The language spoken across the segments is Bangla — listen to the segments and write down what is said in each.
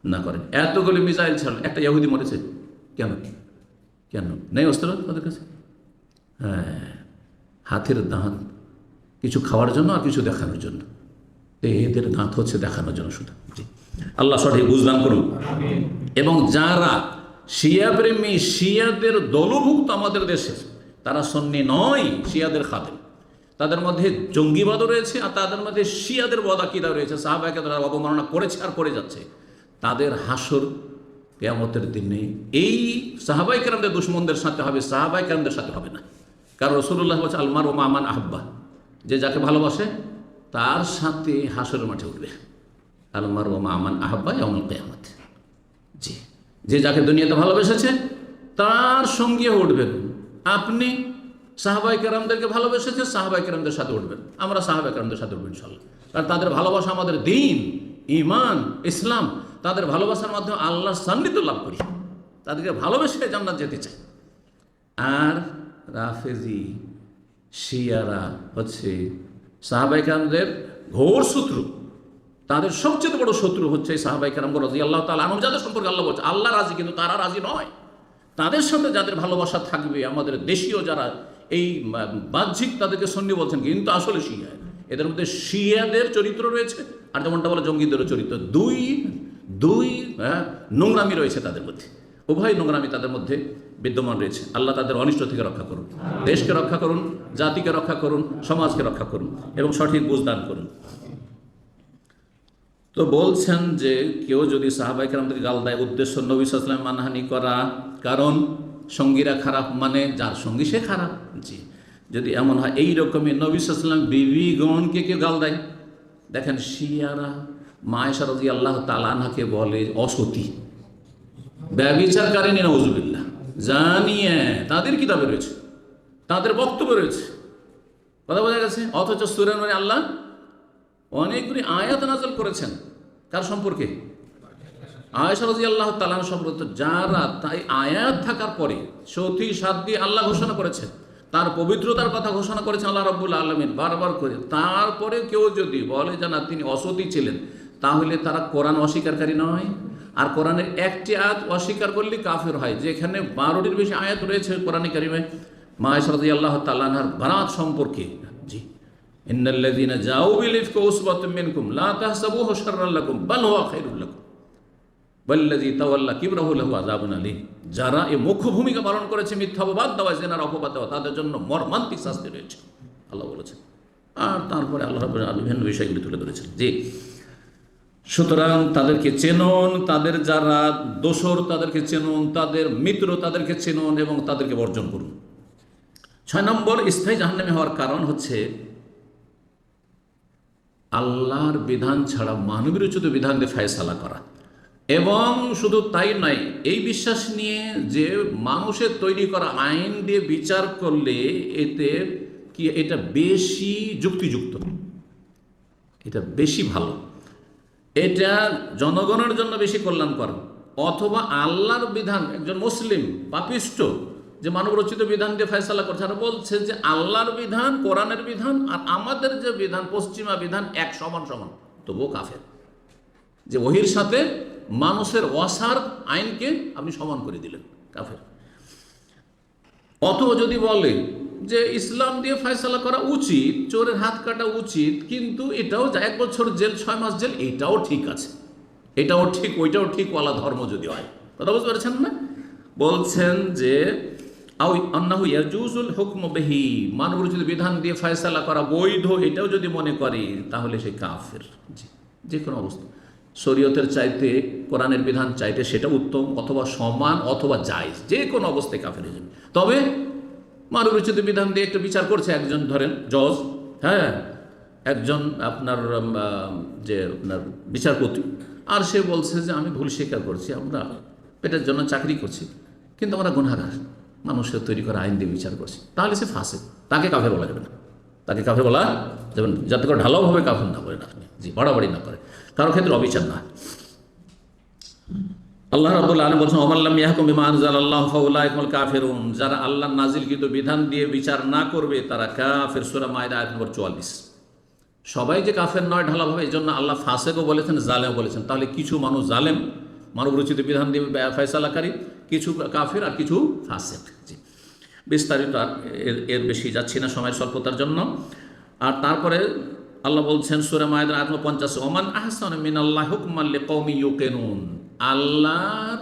না করেন। এতগুলি মিসাইল ছাড়ল, একটা ইহুদি মরেছে কেন? কেন নেই অস্ত্র তাদের কাছে? হ্যাঁ, হাতের দাঁত কিছু খাওয়ার জন্য আর কিছু দেখানোর জন্য। এদের দাঁত হচ্ছে দেখানোর জন্য শুধু। জি, আল্লাহ সঠিক বুঝদান করুন। এবং যারা শিয়া প্রেমী, শিয়াদের দলভুক্ত আমাদের দেশে, তারা সুন্নি নয়, শিয়াদের খাদেম। তাদের মধ্যে জঙ্গিবাদও রয়েছে আর তাদের মধ্যে শিয়াদের বদাকিদা রয়েছে। সাহাবাকে তারা অবমাননা করেছে আর করে যাচ্ছে। তাদের হাসর কিয়ামতের দিনে এই সাহাবাই কেরামদের দুশমনদের সাথে হবে, সাহাবাই কেরামদের সাথে হবে না। কারণ রাসূলুল্লাহ বলছে আলমার ও মামান আহাব্বা, যে যাকে ভালোবাসে তার সাথে হাসরের মাঠে উঠবে। আলমার ও মামান আহাব্বা ইয়াউমুল কিয়ামত। জি, যে যাকে দুনিয়াতে ভালোবেসেছে তার সঙ্গে উঠবেন। আপনি সাহাবাই কেরামদেরকে ভালোবেসেছে, সাহাবাই কেরামদের সাথে উঠবেন। আমরা সাহাবাই কেরামদের সাথে উঠবেন ইনশাআল্লাহ। কারণ তাদের ভালোবাসা আমাদের দ্বীন, ঈমান, ইসলাম। তাদের ভালোবাসার মাধ্যমে আল্লাহর সান্নিধ্য লাভ করি, তাদেরকে ভালোবেসে জান্নাত যেতে চাই। আর রাফেজি শিয়ারা হচ্ছে সাহাবাই কেরামদের ঘোর শত্রু। তাদের সবচেয়ে বড় শত্রু হচ্ছে সাহাবাই কেরাম রাদিয়াল্লাহু তাআলা আনহুম, যাদের সম্পর্কে আল্লাহ বলছে আল্লাহ রাজি কিন্তু তারা রাজি নয়। তাদের সাথে যাদের ভালোবাসা থাকবে, আমাদের দেশীয় যারা এই বাহ্যিক তাদেরকে সুন্নি বলছেন কিন্তু আসলে শিয়া, এদের মধ্যে শিয়াদের চরিত্র রয়েছে আর যেমনটা বলে জঙ্গিদেরও চরিত্র। দুই নোংরামি রয়েছে তাদের মধ্যে, উভয় নোংরামি তাদের মধ্যে বিদ্যমান রয়েছে। আল্লাহ তাদের অনিষ্ট থেকে রক্ষা করুন, দেশকে রক্ষা করুন, জাতিকে রক্ষা করুন, সমাজকে রক্ষা করুন এবং সঠিক বুঝদান করুন। তো বলছেন যে কেউ যদি সাহাবায়ে কেরামদেরকে গাল দেয়, উদ্দেশ্য নবী সাল্লাল্লাহু আলাইহি ওয়াসাল্লাম মানহানি করা, কারণ সঙ্গীরা খারাপ মানে যার সঙ্গী সে খারাপ। জি, যদি এমন হয় এই রকমই নবী সাল্লাল্লাহু আলাইহি ওয়াসাল্লাম বিবিগণকে কেউ গাল দেয়, দেখেন শিয়ারা মা আয়েশা রাদিয়াল্লাহু তাআলা আনহাকে বলে অসতী, ব্যভিচারকারিনী, নাউযুবিল্লাহ, জানিয়ে তাদের কিতাবে রয়েছে, তাদের বক্তব্য রয়েছে। কথা বোঝা গেছে? অথচ সূরা নূরে আল্লাহ অনেকগুলি আয়াত নাযিল করেছেন কার সম্পর্কে? আয়েশা রাদিয়াল্লাহু তাআলা সম্পর্কে। যারা তাই আয়াত থাকার পরে সতী সাদ দিয়ে আল্লাহ ঘোষণা করেছেন, তার পবিত্রতার কথা ঘোষণা করেছেন আল্লাহ রাব্বুল আলামিন বারবার করে। তারপরে কেউ যদি বলে যে না তিনি অসতী ছিলেন, তাহলে তারা কোরআন অস্বীকারী নয়। আর কোরআনের একটি আয়াত অস্বীকার করলে কাফের হয়। যেখানে 12টির বেশি আয়াত রয়েছে কোরআনে কারিমে মা আয়েশা রাদিয়াল্লাহু তাআলা আনহার বারাত সম্পর্কে। জি, ইন্নাল্লাযীনা জাউ বিল ইফকি উসবাতুম মিনকুম লা তাহসাবুহু শাররাল লাকুম বাল হুয়া খায়রুল লাকুম ওয়াল্লাযী তাওয়াল্লা কিবরাহু লাহু আযাবুন আলীম। যারা এই মুখ্য ভূমিকা পালন করেছে মিথ্যা অপবাদ দেওয়া, জেনার অপবাদ দেওয়া, তাদের জন্য মর্মান্তিক শাস্তি রয়েছে আল্লাহ বলেছেন। আর তারপরে আল্লাহ রাব্বুল আলামিন বিভিন্ন বিষয়গুলি তুলে ধরেছেন। জি, সুতরাং তাদেরকে চেনুন, তাদের যারা দোসর তাদেরকে চেনুন, তাদের মিত্র তাদেরকে চেনুন এবং তাদেরকে বর্জন করুন। 6 নম্বর স্থায়ী জাহান্নামে হওয়ার কারণ হচ্ছে আল্লাহর বিধান ছাড়া মানবীর উচিত বিধান দিয়ে ফয়সালা করা। এবং শুধু তাই নয়, এই বিশ্বাস নিয়ে যে মানুষের তৈরি করা আইন দিয়ে বিচার করলে এতে কি এটা বেশি যুক্তিযুক্ত, এটা বেশি ভালো, এটা জনগণের জন্য বেশি কল্যাণকর। অথবা আল্লাহর বিধান, একজন মুসলিম পাপিষ্ট যে মানব রচিত বিধান দিয়ে ফয়সালা করছে, আর বলছে যে আল্লাহর বিধান, কোরআনের বিধান আর আমাদের যে বিধান পশ্চিমা বিধান এক সমান সমান, তবুও কাফের। যে ওহির সাথে মানুষের অসার আইনকে আপনি সমান করে দিলেন, কাফের। অথবা যদি বলে যে ইসলাম দিয়ে ফয়সালা করা উচিত, চোরের হাত কাটা উচিত, কিন্তু এটাও 1 বছর জেল 6 মাস জেল, এটাও ঠিক আছে, এটাও ঠিক ওইটাও ঠিক, ওয়ালা ধর্ম যদি হয়। কথা বুঝতে পারছেন না? বলছেন যে আন্নাহু ইয়াজুজুল হুকমু বিহি, মানব রচিত বিধান দিয়ে ফয়সালা করা বৈধ, এটাও যদি মনে করে তাহলে সে কাফের। যে কোনো অবস্থা শরীয়তের চাইতে কোরআনের বিধান চাইতে সেটা উত্তম, অথবা সমান, অথবা জায়েজ, যে কোনো অবস্থায় কাফের হয়ে যাবে। তবে মানব রচিত বিধান দিয়ে একটা বিচার করছে একজন, ধরেন জজ, হ্যাঁ, একজন আপনার যে আপনার বিচারপতি, আর সে বলছে যে আমি ভুল স্বীকার করছি, আমরা পেটের জন্য চাকরি করছি, কিন্তু আমরা গুনাহগার, মানুষের তৈরি করা আইন দিয়ে বিচার করছি, তাহলে সে ফাঁসেক, তাকে কাফের বলা যাবে না। তাকে কাফের বলা যাবে না, যাতে করে ঢালাওভাবে কাফের না করেন আপনি। জি, বাড়াবাড়ি না করে, কারো ক্ষেত্রে অবিচার না। আল্লাহ রাব্বুল আলামিন বলেছেন ওমান লাম ইয়াহকুম বিমা আনজালাল্লাহু ফাউলাইকা হুমুল কাফিরুন, যারা আল্লাহর নাজিলকৃত বিধান দিয়ে বিচার না করবে তারা কাফের। সূরা মায়দা আয়াত নম্বর 44। সবাই যে কাফের নয় ঢালাভাবে, এই জন্য আল্লাহ ফাসেকও বলেছেন, জালেমও বলেছেন। তাহলে কিছু মানুষ জালেম মানবরচিত বিধান দিয়ে ফয়সালাকারী, কিছু কাফের আর কিছু ফাসিক। জি, বিস্তারিত আর এর বেশি যাচ্ছি না সময়ের স্বল্পতার জন্য। আর তারপরে আল্লাহ বলছেন সূরা মায়েদার 50, ওমান আহসানু মিনাল্লাহি হুকমান লিকওমি ইউকিনুন। আল্লাহর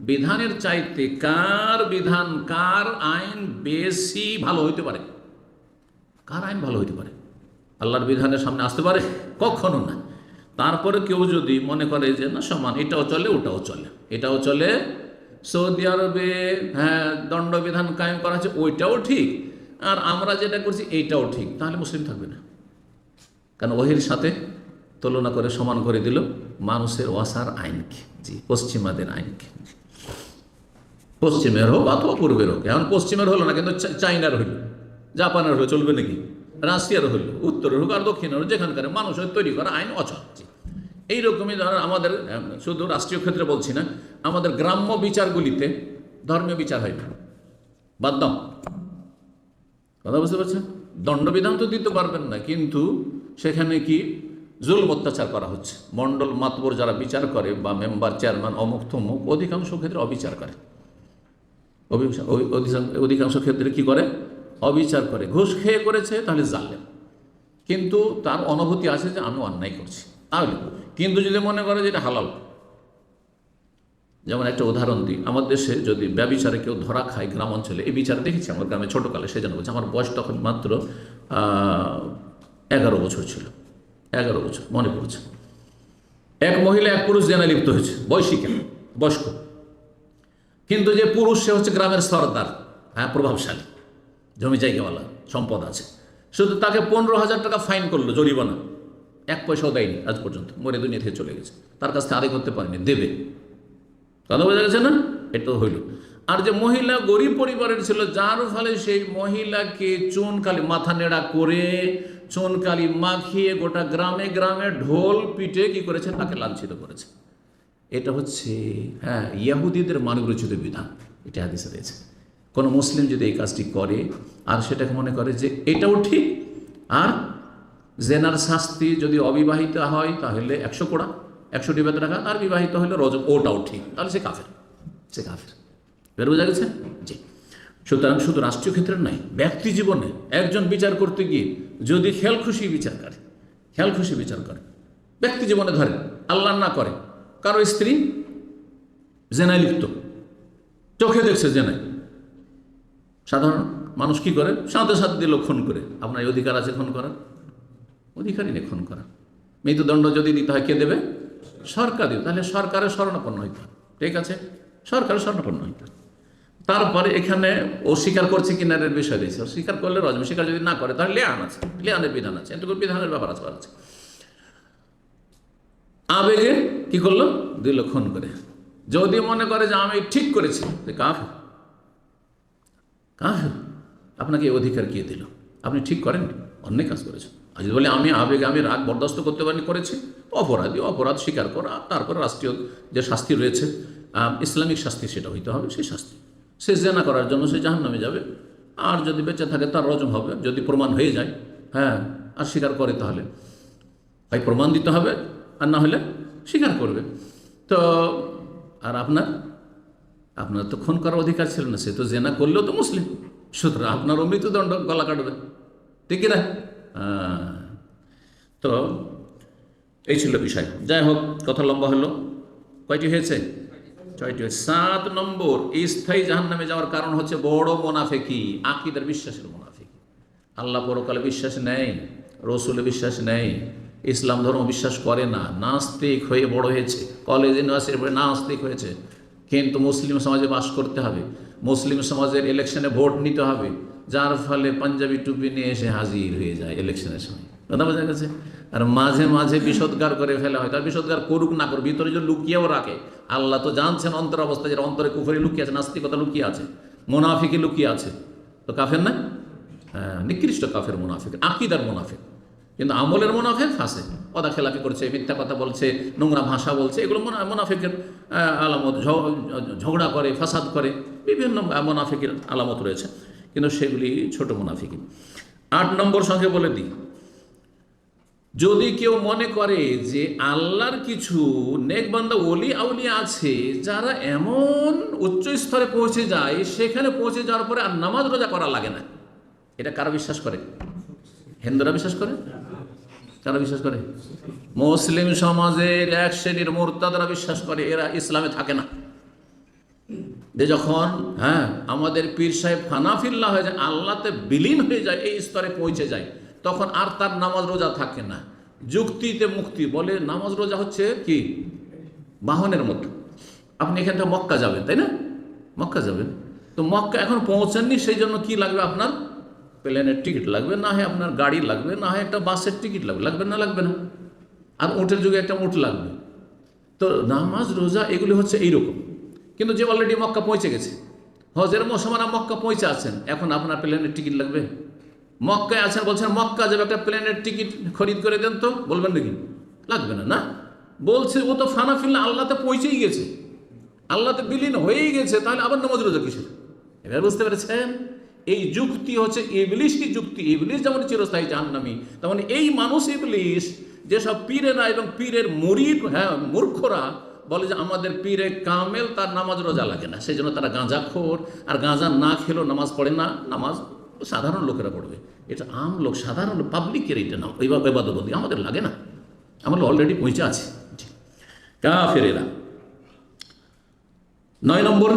বিধানের চাইতে কার বিধান, কার আইন বেশি ভালো হইতে পারে? কার আইন ভালো হইতে পারে? আল্লাহর বিধানের সামনে আসতে পারে? কখনো না। তারপরে কেউ যদি মনে করে যে না সমান, এটাও চলে ওটাও চলে, এটাও চলে, সৌদি আরবে হ্যাঁ দণ্ডবিধান কায়েম করা হচ্ছে ওইটাও ঠিক, আর আমরা যেটা করছি এইটাও ঠিক, তাহলে মুসলিম থাকবে না। কারণ ওহির সাথে তুলনা করে সমান করে দিল মানুষের ওয়াসার আইনকে। জি, পশ্চিমাদের আইনকে। পশ্চিমের হোক অথবা পূর্বের হোক। এখন পশ্চিমের হলো না, কিন্তু চাইনার হইল, জাপানের হলো, চলবে নাকি? রাশিয়ার হইল, উত্তরের হোক আর দক্ষিণের হোক, যেখানকার মানুষের তৈরি করা আইন অচল। এইরকমই ধর আমাদের শুধু রাষ্ট্রীয় ক্ষেত্রে বলছি না, আমাদের গ্রাম্য বিচারগুলিতে ধর্মীয় বিচার হয় না, বাদ দাও। কথা বুঝতে পারছেন? দণ্ডবিধান তো দিতে পারবেন না, কিন্তু সেখানে কি জুলম অত্যাচার করা হচ্ছে। মণ্ডল মাতবর যারা বিচার করে বা মেম্বার চেয়ারম্যান অমুক তমুক, অধিকাংশ ক্ষেত্রে অবিচার করে। অধিকাংশ ক্ষেত্রে কি করে? অবিচার করে। ঘুষ খেয়ে করেছে তাহলে জানলেন, কিন্তু তার অনুভূতি আছে যে আমি অন্যায় করছি, তাহলে। কিন্তু যদি মনে করে যে এটা হালাল, যেমন একটা উদাহরণ দিই, আমার দেশে যদি ব্যবিচারে কেউ ধরা খায় গ্রাম অঞ্চলে, এই বিচার দেখেছি আমার গ্রামে ছোটোকালে, সেই জন্য বলছি। আমার বয়স তখন মাত্র 11 বছর ছিল, 11 বছর মনে পড়ছে। এক মহিলা এক পুরুষ জেনায় লিপ্ত হয়েছে, বয়স্ক, কিন্তু যে পুরুষ সে হচ্ছে গ্রামের সর্দার, হ্যাঁ প্রভাবশালী, জমি জায়গাওয়ালা, সম্পদ আছে। শুধু তাকে 15,000 টাকা ফাইন করলো, জরিমানা, 1 পয়সাও দেয়নি আজ পর্যন্ত, মরে দুনিয়া থেকে চলে গেছে। তার কাছ থেকে আদায় করতে পারেনি, দেবে। কথা বোঝা গেছে না? এটা হইল। আর যে মহিলা গরিব পরিবারের ছিল, যার ফলে সেই মহিলাকে চুনকালি মাথা নেড়া করে, চুনকালি মাখিয়ে গোটা গ্রামে গ্রামে ঢোল পিটে কি করেছে, তাকে লাঞ্ছিত করেছে। এটা হচ্ছে হ্যাঁ ইয়াহুদিদের মানবরচিত বিধান, এটা হাদিসে রয়েছে। কোনো মুসলিম যদি এই কাজটি করে আর সেটাকে মনে করে যে এটাও ঠিক, আর জেনার শাস্তি যদি অবিবাহিত হয় তাহলে 100 কোড়া, 100টি বেত রাখা, আর বিবাহিত হলে রজম, ওটাও ঠিক, তাহলে সে কাফের, সে কাফের। বের বোঝা গেছে? জি। সুতরাং শুধু রাষ্ট্রীয় ক্ষেত্রে নয়, ব্যক্তি জীবনে একজন বিচার করতে গিয়ে যদি খেয়াল খুশি বিচার করে, ব্যক্তি জীবনে ধরে আল্লাহ না করে, কারো স্ত্রী জেনায় লিপ্ত, চোখে দেখছে জেনায়, সাধারণ মানুষ কি করে, সাথে সাথে দিল খুন করে। আপনার এই অধিকার আছে খুন করার? অধিকারই নেই খুন করা। মৃত্যুদণ্ড যদি দিতে হয় কে দেবে? সরকার দেবে। তাহলে সরকারের শরণাপন্ন হইতে হবে, ঠিক আছে? সরকারের শরণাপন্ন হইতে হবে। তারপরে এখানে ও স্বীকার করছে কিনারের বিষয় দিয়েছে, স্বীকার করলে রজম, স্বীকার যদি না করে তাহলে লেয়ান আছে, লেয়ানের বিধান আছে, এটুকু বিধানের ব্যাপার আছে। আবেগে কি করলো? দিল খুন করে। যদি মনে করে যে আমি ঠিক করেছি, কাফের, আপনাকে এই অধিকার কে দিল? আপনি ঠিক করেন, অনেক কাজ করেছেন। আর যদি বলে আমি আবেগে, আমি রাগ বরদাস্ত করতে পারিনি, করেছি, অপরাধ স্বীকার করা, তারপর রাষ্ট্রীয় যে শাস্তি রয়েছে, ইসলামিক শাস্তি, সেটা হইতে হবে, সেই শাস্তি। সে জেনা করার জন্য সে জাহান্নামে যাবে, আর যদি বেঁচে থাকে তার রজম হবে, যদি প্রমাণ হয়ে যায়, হ্যাঁ, আর স্বীকার করে তাহলে ভাই প্রমাণ দিতে হবে, আর না হলে স্বীকার করবে। তো আর আপনার তো খুন করার অধিকার ছিল না, সে তো জেনা করলেও তো মুসলিম, সুতরাং আপনারও মৃত্যুদণ্ড, গলা কাটবে, ঠিক না? তো এই ছিল বিষয়। যাই হোক, কথা লম্বা হলো। কয়টি হয়েছে? 6টি। 7 নম্বর, স্থায়ী জাহান্নামে যাওয়ার কারণ হচ্ছে বড় মুনাফিকি, আকীদার বিশ্বাসের মুনাফিকি। আল্লাহ পরকালে বিশ্বাস নেই, রসুলে বিশ্বাস নেই, ইসলাম ধর্ম বিশ্বাস করে না, নাস্তিক হয়ে বড় হয়েছে, কলেজ ইউনিভার্সিটির পরে নাস্তিক হয়েছে। কিন্তু মুসলিম সমাজে বাস করতে হবে, মুসলিম সমাজের ইলেকশনে ভোট নিতে হবে, যার ফলে পাঞ্জাবি টুপি নিয়ে এসে হাজির হয়ে যায় ইলেকশনের সময়। কথা বোঝা গেছে? আর মাঝে মাঝে বিষোদ্গার করে ফেলা হয়, তার বিষোদ্গার করুক না করুক, ভিতরে যে লুকিয়েও রাখে, আল্লাহ তো জানছেন অন্তর অবস্থা, যেটা অন্তরে কুফরি লুকিয়ে আছে, নাস্তিকতা লুকিয়ে আছে, মুনাফিকি লুকিয়ে আছে, তো কাফের না? হ্যাঁ, নিকৃষ্ট কাফের মুনাফিক, আকীদার মুনাফিক। কিন্তু আমলের মুনাফিক ফাঁসে, কথা খেলাফি করছে, মিথ্যা কথা বলছে, নোংরা ভাষা বলছে, এগুলো মুনাফিকের আলামত। ঝগড়া করে, ফাসাদ করে, বিভিন্ন মুনাফিকের আলামত রয়েছে, কিন্তু সেগুলি ছোট মুনাফিকি। 8 নম্বর সঙ্গে বলে দিই, যদি কেউ মনে করে যে আল্লাহর কিছু নেক বান্দা ওলি আউলিয়া আছে যারা এমন উচ্চ স্তরে পৌঁছে যায়, সেখানে পৌঁছে যাওয়ার পরে আর নামাজ রোজা করা লাগে না, এটা কারা বিশ্বাস করে? হিন্দুরা বিশ্বাস করে? কারা বিশ্বাস করে? মুসলিম সমাজের এক শ্রেণীর মুরতাদরা বিশ্বাস করে, এরা ইসলামে থাকে না। যে যখন আমাদের পীর সাহেব হানাফিল্লাহ হয়ে যায়, আল্লাহতে বিলীন হয়ে যায়, এই স্তরে পৌঁছে যায়, তখন আর তার নামাজ রোজা থাকে না। যুক্তিতে মুক্তি বলে নামাজ রোজা হচ্ছে কি বাহনের মতো। আপনি এখান থেকে মক্কা যাবেন, তাই না? মক্কা যাবেন, তো মক্কা এখন পৌঁছাননি, সেই জন্য কি লাগবে? আপনার প্লেনের টিকিট লাগবে, না হয় আপনার গাড়ি লাগবে, না হয় একটা বাসের টিকিট লাগবে। লাগবে না? লাগবে না? আর উটের যুগে একটা উট লাগবে। তো নামাজ রোজা এগুলি হচ্ছে এইরকম। কিন্তু যে অলরেডি মক্কা পৌঁছে গেছে, হজের মৌসুমারা মক্কা পৌঁছে আছেন, এখন আপনার প্লেনের টিকিট লাগবে? মক্কায় আছেন, বলছেন মক্কা যাবে, একটা প্লেনের টিকিট খরিদ করে দেন, তো বলবেন নাকি? লাগবে না। না, বলছে ও তো ফানাফিল্লা আল্লাহতে পৌঁছেই গেছে, আল্লাহতে বিলীন হয়েই গেছে, তাহলে আবার নামাজ রোজা কিসের? এবার বুঝতে পেরেছেন? এই যুক্তি হচ্ছে ইবলিশি যুক্তি। ইবলিশ যেমন চিরস্থায়ী জাহান্নামী, তেমন এই মানুষ ইবলিশ, যেসব পীরেরা এবং পীরের মুরিদ মূর্খরা বলে যে আমাদের পীরে কামেল, তার নামাজ রোজা লাগে না, সেই জন্য তারা গাঁজাখোর, আর গাঁজা না খেলেও নামাজ পড়ে না। নামাজ সাধারণ লোকেরা পড়বে, এটা আম লোক, সাধারণ পাবলিকের এটা না, ইবাদতবন্দি আমাদের লাগে না, আমরা অলরেডি পৌঁছে আছি। কাফেরেরা। 9 নম্বর,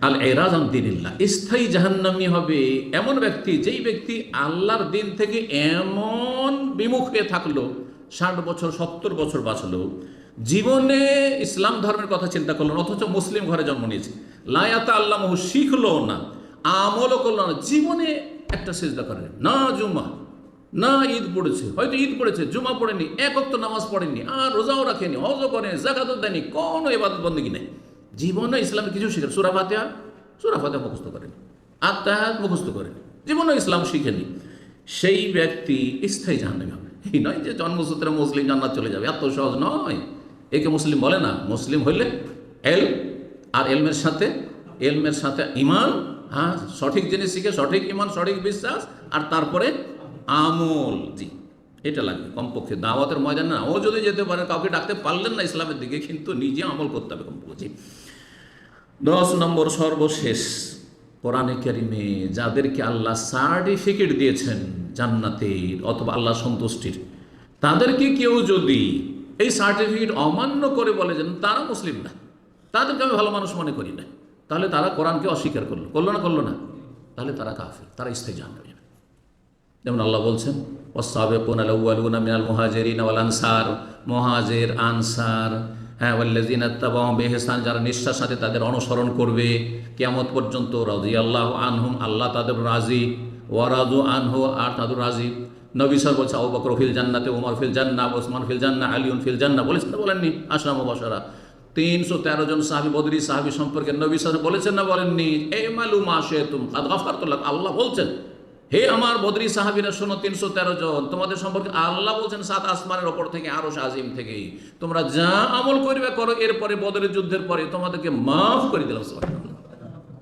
আল এরাজ আন দীনিল্লাহ। স্থায়ী জাহান্নামী হবে এমন ব্যক্তি, যেই ব্যক্তি আল্লাহর দিন থেকে এমন বিমুখ হয়ে থাকলো, 60 বছর 70 বছর বাঁচলো, জীবনে ইসলাম ধর্মের কথা চিন্তা করলো না, অথচ মুসলিম ঘরে জন্ম নিয়েছে, লায়াতা আল্লাহ শিখলো না, আমলও করলো না, জীবনে একটা সিজদা করে না, জুমা না, ঈদ পড়েছে, হয়তো ঈদ পড়েছে, জুমা পড়েনি, এক ওয়াক্ত নামাজ পড়েনি, আর রোজাও রাখেনি, হজও করেনি, যাকাতও দেয়নি, কোনো ইবাদত বন্দেগী নেই, জীবনে ইসলামের কিছু শিখেন, সূরা ফাতিহা মুখস্থ করেনি, আত্মাহাত মুখস্থ করেনি, জীবনে ইসলাম শিখেনি, সেই ব্যক্তি স্থায়ী জাহান্নামী হবে। এই নয় যে জন্মসূত্রে মুসলিম জান্নাত চলে যাবে, এত সহজ নয়। একে মুসলিম বলে না। মুসলিম হইলে আর এলমের সাথে ইমান, সঠিক জিনিস শিখে, সঠিক ইমান, সঠিক বিশ্বাস, আর তারপরে আমল। জি, এটা লাগবে কমপক্ষে। দাওয়াতের ময়দান না, ও যদি যেতে পারে, কাউকে ডাকতে পারলেন না ইসলামের দিকে, কিন্তু নিজে আমল করতে হবে কমপক্ষে। 10 নম্বর, সর্বশেষ, কোরআনে কারিমে যাদেরকে আল্লাহ সার্টিফিকেট দিয়েছেন জান্নাতের অথবা আল্লাহ সন্তুষ্টির, তাদেরকে কেউ যদি এই সার্টিফিকেট অমান্য করে বলে যে তারা মুসলিম না, তাদেরকে আমি ভালো মানুষ মনে করি না, তাহলে তারা কোরআনকে অস্বীকার করলো না, তাহলে তারা কাফের, তারা স্থায়ী জাহান্নামী। যেমন আল্লাহ বলছেন, ওয়াস-সাবিকুনা আল-আউয়ালুনা মিনাল মুহাজিরিনা ওয়াল আনসার, মুহাজির আনসার, ওয়াল্লাযিনা ইত্তাবাউ বিইহসান, যারা নিষ্ঠার সাথে তাদের অনুসরণ করবে কিয়ামত পর্যন্ত, রাদিয়াল্লাহু আনহুম, আল্লাহ তাদের রাজি, ওয়া রাদু আনহু, আর তাদের রাজি। নবী সাল্লাল্লাহু আলাইহি ওয়াসাল্লাম বলছে আবু বকর ফিল জান্নাতে, ওমর ফিল জান্নাহ, ওসমান ফিল জান্নাহ, আলীউন ফিল জান্নাহ, বলেছেন না বলেননি? আশরা মুবাশশারা 313 জন সাহাবী, বদরি সাহাবী সম্পর্কে নবী সাল্লাল্লাহু আলাইহি ওয়াসাল্লাম বলেছেন না বলেননি? ইমালু মা শি'তুম কাদ গাফারতু লাকুম। আল্লাহ বলছেন, হে আমার বদরি সাহাবীরা শোনো, 313 জন, তোমাদের সম্পর্কে আল্লাহ বলছেন 7 আসমানের ওপর থেকে, আরশ আজিম থেকে, তোমরা যা আমল করবে করো, এরপরে বদরের যুদ্ধের পরে তোমাদেরকে মাফ করে দিলাম। সুবহানাল্লাহ।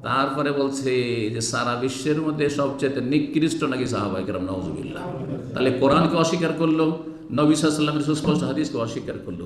তারপরে বলছে যে সারা বিশ্বের মধ্যে সবচেয়ে নিকৃষ্ট নাকি সাহাবায়ে কেরাম, নাউজুবিল্লাহ। তাহলে কোরআনকে অস্বীকার করলো, নবী সাল্লাল্লাহু আলাইহি ওয়াসাল্লামের সুস্পষ্ট হাদিসকে অস্বীকার করলো,